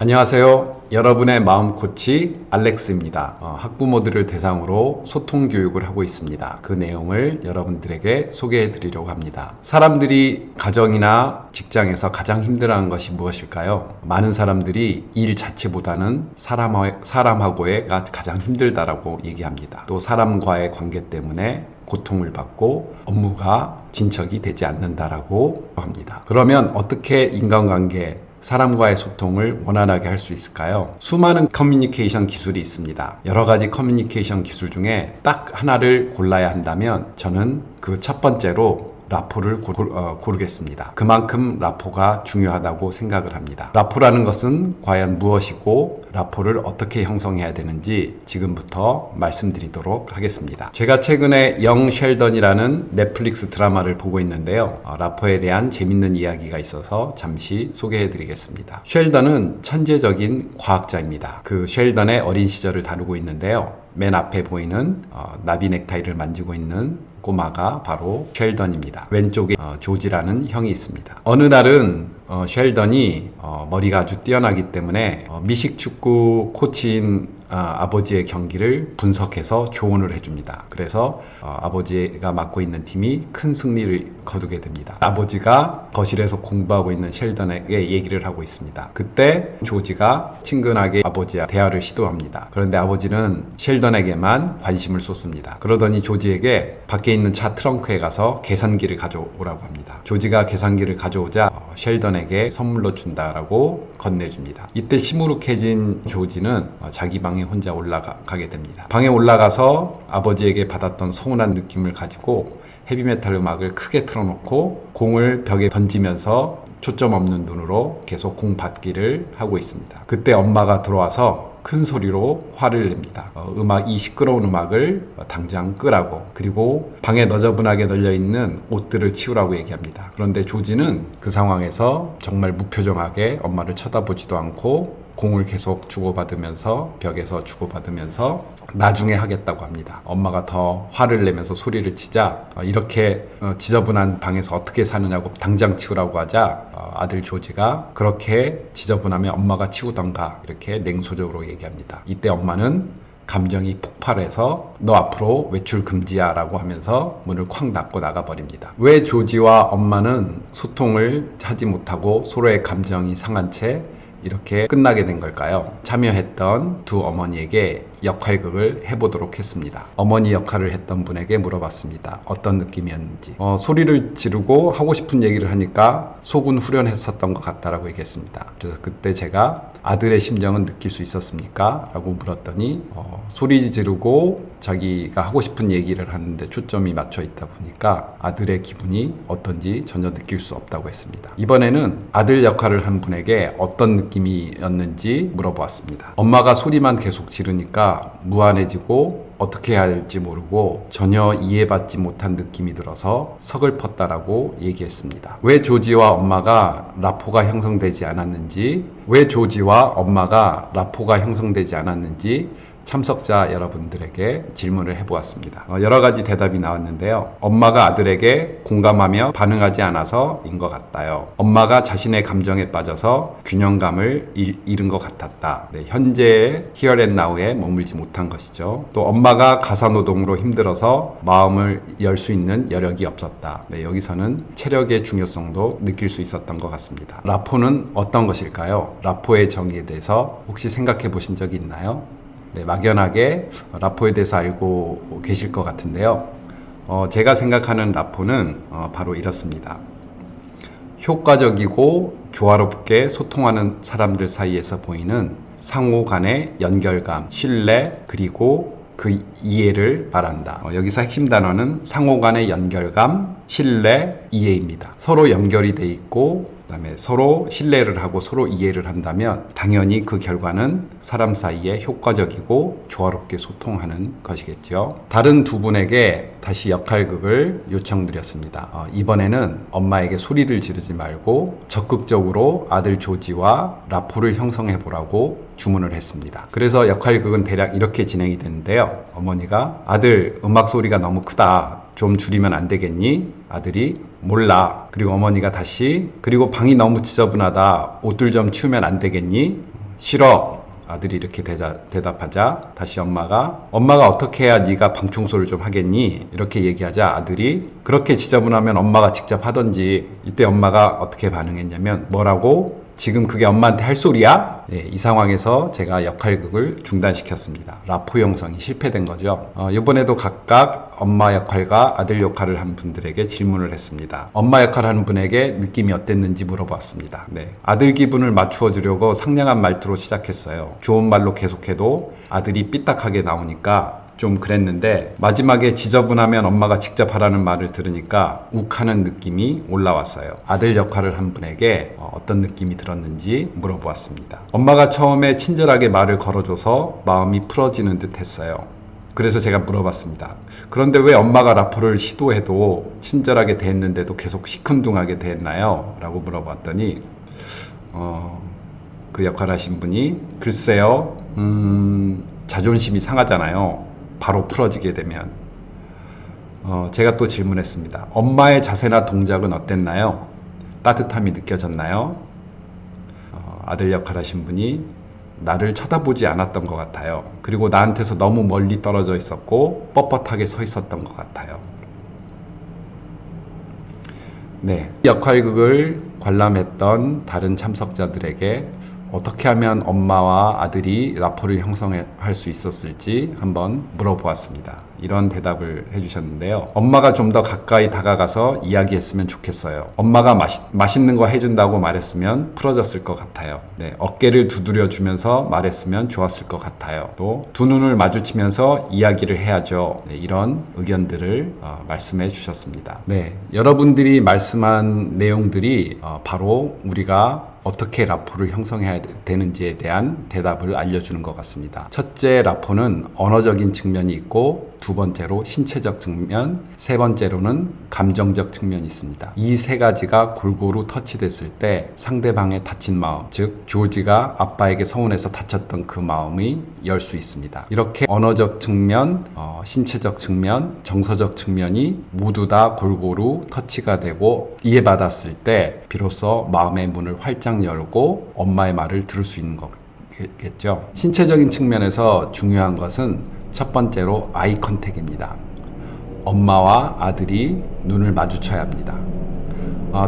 안녕하세요. 여러분의 마음 코치 알렉스입니다. 학부모들을 대상으로 소통 교육을 하고 있습니다. 그 내용을 여러분들에게 소개해 드리려고 합니다. 사람들이 가정이나 직장에서 가장 힘들어하는 것이 무엇일까요? 많은 사람들이 일 자체보다는 사람하고의가 가장 힘들다라고 얘기합니다. 또 사람과의 관계 때문에 고통을 받고 업무가 진척이 되지 않는다라고 합니다. 그러면 어떻게 인간관계 사람과의 소통을 원활하게 할 수 있을까요? 수많은 커뮤니케이션 기술이 있습니다. 여러 가지 커뮤니케이션 기술 중에 딱 하나를 골라야 한다면 저는 그 첫 번째로 라포를 고르겠습니다. 그만큼 라포가 중요하다고 생각을 합니다. 라포라는 것은 과연 무엇이고 라포를 어떻게 형성해야 되는지 지금부터 말씀드리도록 하겠습니다. 제가 최근에 영 쉘던이라는 넷플릭스 드라마를 보고 있는데요. 라포에 대한 재밌는 이야기가 있어서 잠시 소개해 드리겠습니다. 쉘던은 천재적인 과학자입니다. 그 쉘던의 어린 시절을 다루고 있는데요. 맨 앞에 보이는 나비 넥타이를 만지고 있는 꼬마가 바로 쉘던입니다. 왼쪽에 조지라는 형이 있습니다. 어느 날은 쉘던이 머리가 아주 뛰어나기 때문에 미식축구 코치인 아버지의 경기를 분석해서 조언을 해줍니다. 그래서 아버지가 맡고 있는 팀이 큰 승리를 거두게 됩니다. 아버지가 거실에서 공부하고 있는 쉘던에게 얘기를 하고 있습니다. 그때 조지가 친근하게 아버지와 대화를 시도합니다. 그런데 아버지는 쉘던에게만 관심을 쏟습니다. 그러더니 조지에게 밖에 있는 차 트렁크에 가서 계산기를 가져오라고 합니다. 조지가 계산기를 가져오자 쉘던에게 선물로 준다라고 건네줍니다. 이때 시무룩해진 조지는 자기 방에 혼자 올라가게 됩니다. 방에 올라가서 아버지에게 받았던 서운한 느낌을 가지고 헤비메탈 음악을 크게 틀어놓고 공을 벽에 던지면서 초점 없는 눈으로 계속 공 받기를 하고 있습니다. 그때 엄마가 들어와서 큰 소리로 화를 냅니다. 이 시끄러운 음악을 당장 끄라고, 그리고 방에 너저분하게 널려있는 옷들을 치우라고 얘기합니다. 그런데 조지는 그 상황에서 정말 무표정하게 엄마를 쳐다보지도 않고 공을 계속 주고받으면서 벽에서 주고받으면서 나중에 하겠다고 합니다. 엄마가 더 화를 내면서 소리를 치자 이렇게 지저분한 방에서 어떻게 사느냐고 당장 치우라고 하자 아들 조지가 그렇게 지저분하면 엄마가 치우던가 이렇게 냉소적으로 얘기합니다. 이때 엄마는 감정이 폭발해서 너 앞으로 외출 금지야 라고 하면서 문을 쾅 닫고 나가버립니다. 왜 조지와 엄마는 소통을 하지 못하고 서로의 감정이 상한 채 이렇게 끝나게 된 걸까요? 참여했던 두 어머니에게 역할극을 해보도록 했습니다. 어머니 역할을 했던 분에게 물어봤습니다. 어떤 느낌이었는지. 소리를 지르고 하고 싶은 얘기를 하니까 속은 후련했었던 것 같다라고 얘기했습니다. 그래서 그때 제가 아들의 심정은 느낄 수 있었습니까? 라고 물었더니 소리 지르고 자기가 하고 싶은 얘기를 하는데 초점이 맞춰 있다 보니까 아들의 기분이 어떤지 전혀 느낄 수 없다고 했습니다. 이번에는 아들 역할을 한 분에게 어떤 느낌이었는지 물어보았습니다. 엄마가 소리만 계속 지르니까 무안해지고 어떻게 해야 할지 모르고 전혀 이해받지 못한 느낌이 들어서 서글펐다라고 얘기했습니다. 왜 조지와 엄마가 라포가 형성되지 않았는지, 참석자 여러분들에게 질문을 해보았습니다. 여러 가지 대답이 나왔는데요. 엄마가 아들에게 공감하며 반응하지 않아서인 것 같아요. 엄마가 자신의 감정에 빠져서 균형감을 잃은 것 같았다. 현재의 here and now에 머물지 못한 것이죠. 또 엄마가 가사노동으로 힘들어서 마음을 열 수 있는 여력이 없었다. 여기서는 체력의 중요성도 느낄 수 있었던 것 같습니다. 라포는 어떤 것일까요? 라포의 정의에 대해서 혹시 생각해 보신 적이 있나요? 막연하게 라포에 대해서 알고 계실 것 같은데요. 제가 생각하는 라포는 바로 이렇습니다. 효과적이고 조화롭게 소통하는 사람들 사이에서 보이는 상호 간의 연결감, 신뢰, 그리고 그 이해를 말한다. 여기서 핵심 단어는 상호 간의 연결감, 신뢰, 이해입니다. 서로 연결이 돼 있고 그다음에 서로 신뢰를 하고 서로 이해를 한다면 당연히 그 결과는 사람 사이에 효과적이고 조화롭게 소통하는 것이겠죠. 다른 두 분에게 다시 역할극을 요청드렸습니다. 이번에는 엄마에게 소리를 지르지 말고 적극적으로 아들 조지와 라포를 형성해 보라고 주문을 했습니다. 그래서 역할극은 대략 이렇게 진행이 되는데요. 어머니가 아들 음악 소리가 너무 크다. 좀 줄이면 안 되겠니? 아들이 몰라. 그리고 어머니가 다시 그리고 방이 너무 지저분하다. 옷들 좀 치우면 안 되겠니? 싫어. 아들이 이렇게 대답하자 다시 엄마가 어떻게 해야 네가 방 청소를 좀 하겠니? 이렇게 얘기하자 아들이 그렇게 지저분하면 엄마가 직접 하던지. 이때 엄마가 어떻게 반응했냐면 뭐라고? 지금 그게 엄마한테 할 소리야? 네, 이 상황에서 제가 역할극을 중단시켰습니다. 라포 형성이 실패된 거죠. 이번에도 각각 엄마 역할과 아들 역할을 한 분들에게 질문을 했습니다. 엄마 역할을 하는 분에게 느낌이 어땠는지 물어봤습니다. 네, 아들 기분을 맞추어 주려고 상냥한 말투로 시작했어요. 좋은 말로 계속해도 아들이 삐딱하게 나오니까 좀 그랬는데 마지막에 지저분하면 엄마가 직접 하라는 말을 들으니까 욱하는 느낌이 올라왔어요. 아들 역할을 한 분에게 어떤 느낌이 들었는지 물어보았습니다. 엄마가 처음에 친절하게 말을 걸어줘서 마음이 풀어지는 듯 했어요. 그래서 제가 물어봤습니다. 그런데 왜 엄마가 라포를 시도해도 친절하게 대했는데도 계속 시큰둥하게 대했나요? 라고 물어봤더니 그 역할 하신 분이 글쎄요, 자존심이 상하잖아요. 바로 풀어지게 되면. 제가 또 질문했습니다. 엄마의 자세나 동작은 어땠나요? 따뜻함이 느껴졌나요? 아들 역할 하신 분이 나를 쳐다보지 않았던 것 같아요. 그리고 나한테서 너무 멀리 떨어져 있었고 뻣뻣하게 서 있었던 것 같아요. 네, 역할극을 관람했던 다른 참석자들에게 어떻게 하면 엄마와 아들이 라포를 형성할 수 있었을지 한번 물어보았습니다. 이런 대답을 해주셨는데요. 엄마가 좀 더 가까이 다가가서 이야기했으면 좋겠어요. 엄마가 맛있는 거 해준다고 말했으면 풀어졌을 것 같아요. 네, 어깨를 두드려 주면서 말했으면 좋았을 것 같아요. 또 두 눈을 마주치면서 이야기를 해야죠. 네, 이런 의견들을 말씀해 주셨습니다. 네, 여러분들이 말씀한 내용들이 바로 우리가 어떻게 라포를 형성해야 되는지에 대한 대답을 알려주는 것 같습니다. 첫째, 라포는 언어적인 측면이 있고 두 번째로 신체적 측면, 세 번째로는 감정적 측면이 있습니다. 이 세 가지가 골고루 터치됐을 때 상대방의 다친 마음, 즉 조지가 아빠에게 서운해서 다쳤던 그 마음이 열 수 있습니다. 이렇게 언어적 측면, 신체적 측면, 정서적 측면이 모두 다 골고루 터치가 되고 이해받았을 때 비로소 마음의 문을 활짝 열고 엄마의 말을 들을 수 있는 거겠죠. 신체적인 측면에서 중요한 것은 첫 번째로 아이 컨택입니다. 엄마와 아들이 눈을 마주쳐야 합니다.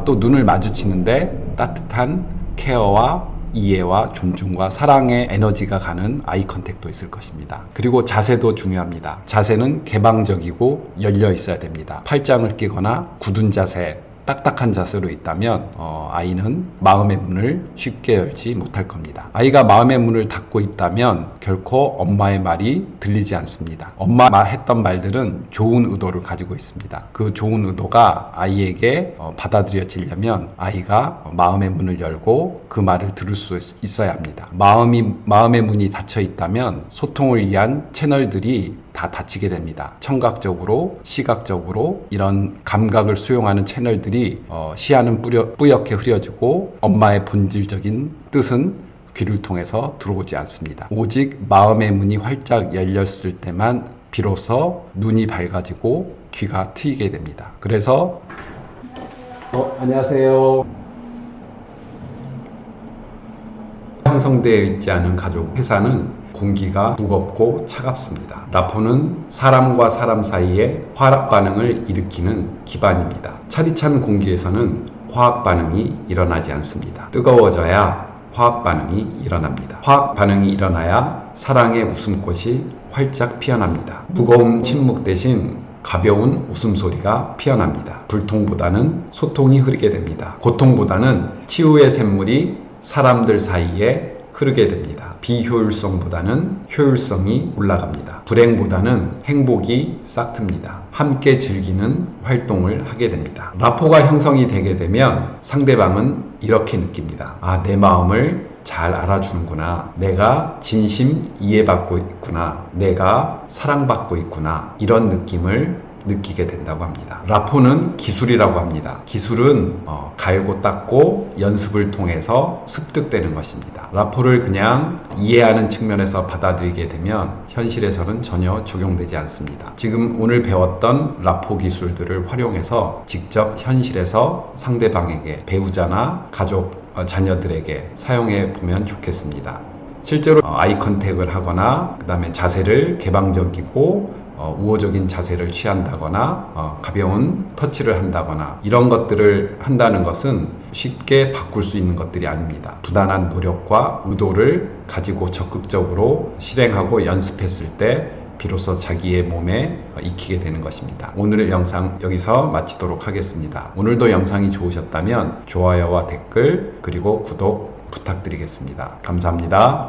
또 눈을 마주치는데 따뜻한 케어와 이해와 존중과 사랑의 에너지가 가는 아이 컨택도 있을 것입니다. 그리고 자세도 중요합니다. 자세는 개방적이고 열려 있어야 됩니다. 팔짱을 끼거나 굳은 자세, 딱딱한 자세로 있다면 아이는 마음의 문을 쉽게 열지 못할 겁니다. 아이가 마음의 문을 닫고 있다면 결코 엄마의 말이 들리지 않습니다. 엄마가 했던 말들은 좋은 의도를 가지고 있습니다. 그 좋은 의도가 아이에게 받아들여지려면 아이가 마음의 문을 열고 그 말을 들을 수 있어야 합니다. 마음의 문이 닫혀 있다면 소통을 위한 채널들이 다 닫히게 됩니다. 청각적으로, 시각적으로 이런 감각을 수용하는 채널들이 시야는 뿌옇게 흐려지고 엄마의 본질적인 뜻은 귀를 통해서 들어오지 않습니다. 오직 마음의 문이 활짝 열렸을 때만 비로소 눈이 밝아지고 귀가 트이게 됩니다. 그래서 안녕하세요. 형성되어 있지 않은 가족 회사는 공기가 무겁고 차갑습니다. 라포는 사람과 사람 사이에 화학 반응을 일으키는 기반입니다. 차디찬 공기에서는 화학 반응이 일어나지 않습니다. 뜨거워져야 화학 반응이 일어납니다. 화학 반응이 일어나야 사랑의 웃음꽃이 활짝 피어납니다. 무거운 침묵 대신 가벼운 웃음소리가 피어납니다. 불통보다는 소통이 흐르게 됩니다. 고통보다는 치유의 샘물이 사람들 사이에 흐르게 됩니다. 비효율성보다는 효율성이 올라갑니다. 불행보다는 행복이 싹틉니다. 함께 즐기는 활동을 하게 됩니다. 라포가 형성이 되게 되면 상대방은 이렇게 느낍니다. 내 마음을 잘 알아주는구나. 내가 진심 이해받고 있구나. 내가 사랑받고 있구나. 이런 느낌을 느끼게 된다고 합니다. 라포는 기술이라고 합니다. 기술은 갈고 닦고 연습을 통해서 습득되는 것입니다. 라포를 그냥 이해하는 측면에서 받아들이게 되면 현실에서는 전혀 적용되지 않습니다. 지금 오늘 배웠던 라포 기술들을 활용해서 직접 현실에서 상대방에게 배우자나 가족, 자녀들에게 사용해 보면 좋겠습니다. 실제로 아이 컨택을 하거나 그 다음에 자세를 개방적이고 우호적인 자세를 취한다거나 가벼운 터치를 한다거나 이런 것들을 한다는 것은 쉽게 바꿀 수 있는 것들이 아닙니다. 부단한 노력과 의도를 가지고 적극적으로 실행하고 연습했을 때 비로소 자기의 몸에 익히게 되는 것입니다. 오늘의 영상 여기서 마치도록 하겠습니다. 오늘도 영상이 좋으셨다면 좋아요와 댓글 그리고 구독 부탁드리겠습니다. 감사합니다.